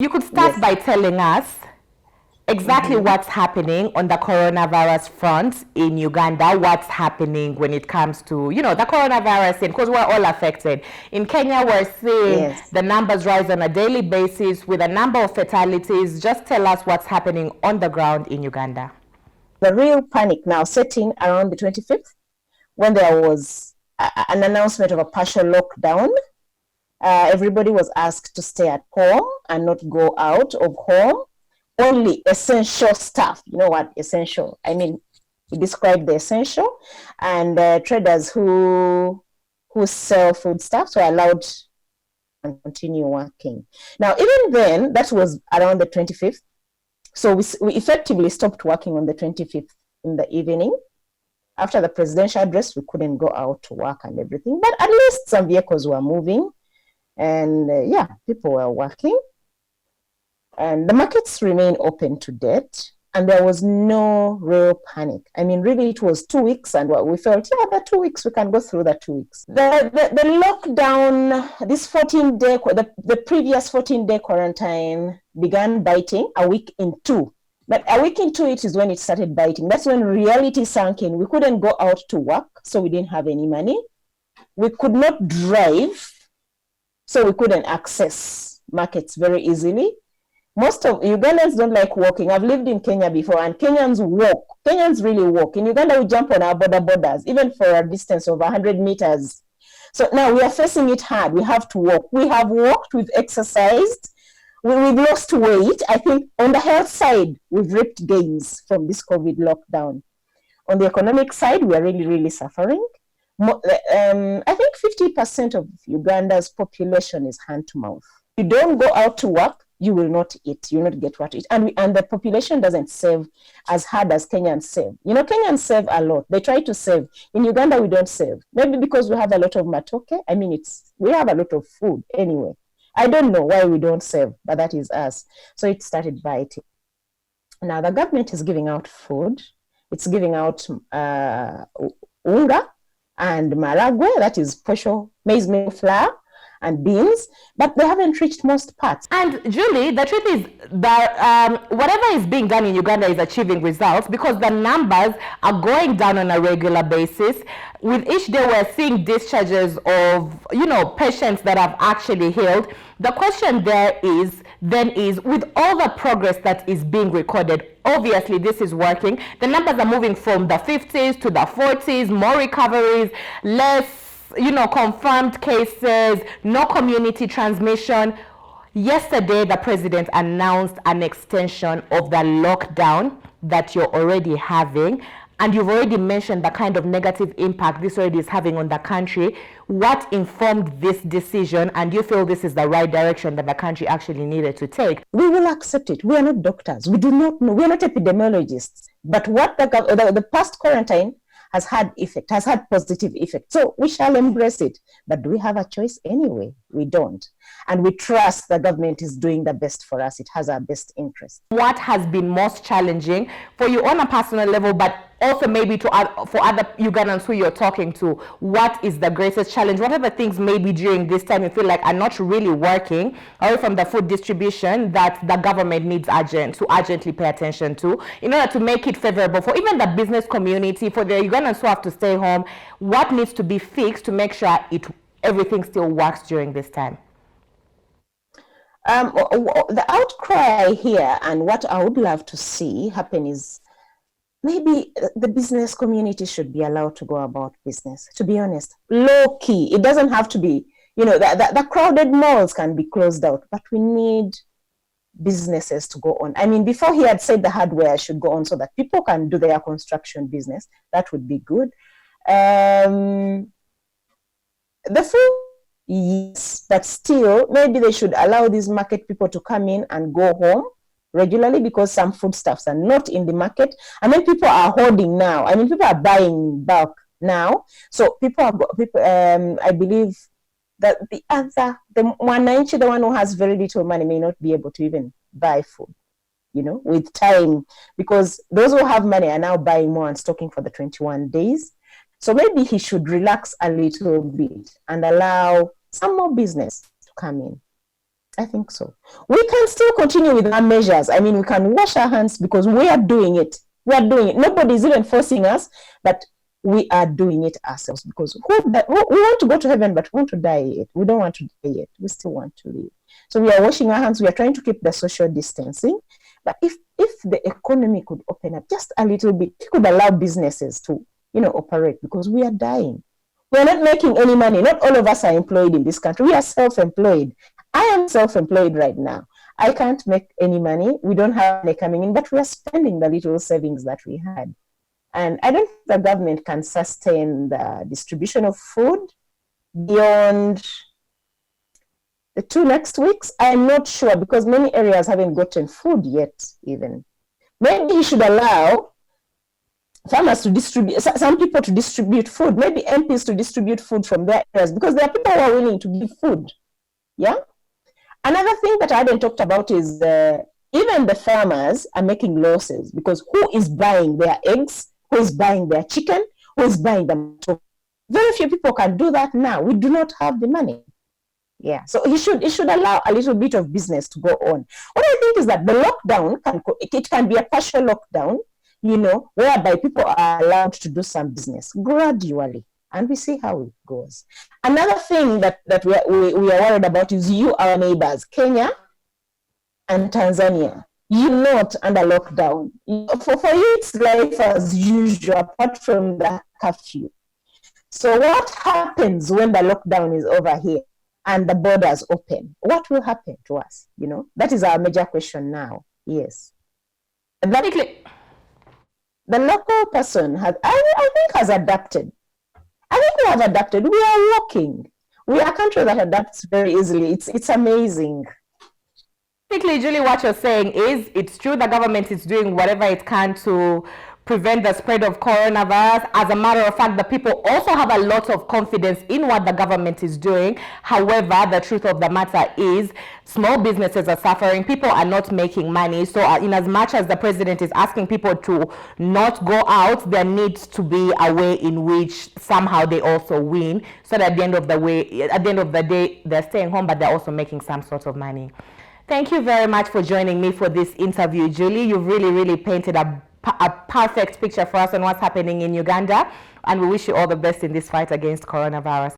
You could start Yes. by telling us exactly what's happening on the coronavirus front in Uganda, what's happening when it comes to, the coronavirus, because we're all affected. In Kenya, we're seeing Yes. the numbers rise on a daily basis with a number of fatalities. Just tell us what's happening on the ground in Uganda. The real panic now setting around the 25th when there was an announcement of a partial lockdown. Everybody was asked to stay at home and not go out of home. Only essential stuff. You know what essential? I mean, he described the essential, and traders who sell food stuff were allowed and continue working. Now, even then, that was around the 25th. So we effectively stopped working on the 25th in the evening. After the presidential address, we couldn't go out to work and everything, but at least some vehicles were moving, and people were working. And the markets remain open to date, and there was no real panic. I mean, really, it was 2 weeks, and we felt, the 2 weeks, we can go through the 2 weeks. The lockdown, this 14-day, the previous 14-day quarantine began biting a week in two. But a week into it is when it started biting. That's when reality sank in. We couldn't go out to work, so we didn't have any money. We could not drive, so we couldn't access markets very easily. Most of Ugandans don't like walking. I've lived in Kenya before, and Kenyans walk. Kenyans really walk. In Uganda, we jump on our borders, even for a distance of 100 meters. So now we are facing it hard. We have to walk. We have walked, we've exercised, we've lost weight. I think on the health side, we've reaped gains from this COVID lockdown. On the economic side, we are really, really suffering. I think 50% of Uganda's population is hand to mouth. You don't go out to work, you will not eat. You will not get what to eat. And the population doesn't save as hard as Kenyans save. Kenyans save a lot. They try to save. In Uganda, we don't save. Maybe because we have a lot of matoke. I mean, we have a lot of food anyway. I don't know why we don't save, but that is us. So it started biting. Now, the government is giving out food. It's giving out unga and maragwe, that is maize meal flour, and beans, but they haven't reached most parts. And Julie, the truth is that whatever is being done in Uganda is achieving results because the numbers are going down on a regular basis. With each day we're seeing discharges of, patients that have actually healed. The question there is, with all the progress that is being recorded, obviously this is working. The numbers are moving from the 50s to the 40s, more recoveries, less confirmed cases, no community transmission. Yesterday, the president announced an extension of the lockdown that you're already having. And you've already mentioned the kind of negative impact this already is having on the country. What informed this decision, and you feel this is the right direction that the country actually needed to take? We will accept it. We are not doctors. We do not know. We are not epidemiologists. But what the past quarantine has had positive effect. So we shall embrace it. But do we have a choice anyway? We don't. And we trust the government is doing the best for us. It has our best interest. What has been most challenging for you on a personal level, but also maybe for other Ugandans who you're talking to? What is the greatest challenge? What are the things maybe during this time you feel like are not really working, or from the food distribution that the government needs to urgently pay attention to in order to make it favorable for even the business community, for the Ugandans who have to stay home? What needs to be fixed to make sure everything still works during this time? The outcry here, and what I would love to see happen, is maybe the business community should be allowed to go about business, to be honest. Low key. It doesn't have to be, the crowded malls can be closed out, but we need businesses to go on. I mean, before he had said the hardware should go on so that people can do their construction business. That would be good. The food, yes, but still, maybe they should allow these market people to come in and go home regularly, because some foodstuffs are not in the market. And then people are hoarding now. I mean, people are buying in bulk now. So I believe that the wananchi, the one who has very little money, may not be able to even buy food, with time, because those who have money are now buying more and stocking for the 21 days. So maybe he should relax a little bit and allow some more business to come in. I think so. We can still continue with our measures. I mean, we can wash our hands because we are doing it. We are doing it. Nobody's even forcing us, but we are doing it ourselves because we want to go to heaven, but we want to die yet. We don't want to die yet. We still want to live. So we are washing our hands. We are trying to keep the social distancing. But if the economy could open up just a little bit, it could allow businesses to, operate because we are dying. We are not making any money. Not all of us are employed in this country. We are self-employed. I am self-employed right now. I can't make any money. We don't have money coming in, but we are spending the little savings that we had. And I don't think the government can sustain the distribution of food beyond the 2 next weeks. I'm not sure because many areas haven't gotten food yet even. Maybe he should allow farmers to distribute, some people to distribute food, maybe MPs to distribute food from their areas because there are people who are willing to give food. Yeah. Another thing that I hadn't talked about is even the farmers are making losses because who is buying their eggs? Who is buying their chicken? Who is buying them? Very few people can do that now. We do not have the money. Yeah, so he should allow a little bit of business to go on. What I think is that the lockdown can be a partial lockdown, whereby people are allowed to do some business gradually, and we see how it goes. Another thing that we are worried about is our neighbors, Kenya and Tanzania. You're not under lockdown. For you, it's life as usual, apart from the curfew. So what happens when the lockdown is over here and the borders open? What will happen to us? That is our major question now. Yes. The local person I think has adapted. I think we have adapted. We are walking. We are a country that adapts very easily. It's amazing. Basically, Julie, what you're saying is it's true the government is doing whatever it can to prevent the spread of coronavirus. As a matter of fact, the people also have a lot of confidence in what the government is doing. However, the truth of the matter is small businesses are suffering. People are not making money. So in as much as the president is asking people to not go out, there needs to be a way in which somehow they also win. So that at the end of the day, they're staying home, but they're also making some sort of money. Thank you very much for joining me for this interview, Julie. You've really, really painted a perfect picture for us on what's happening in Uganda, and we wish you all the best in this fight against coronavirus.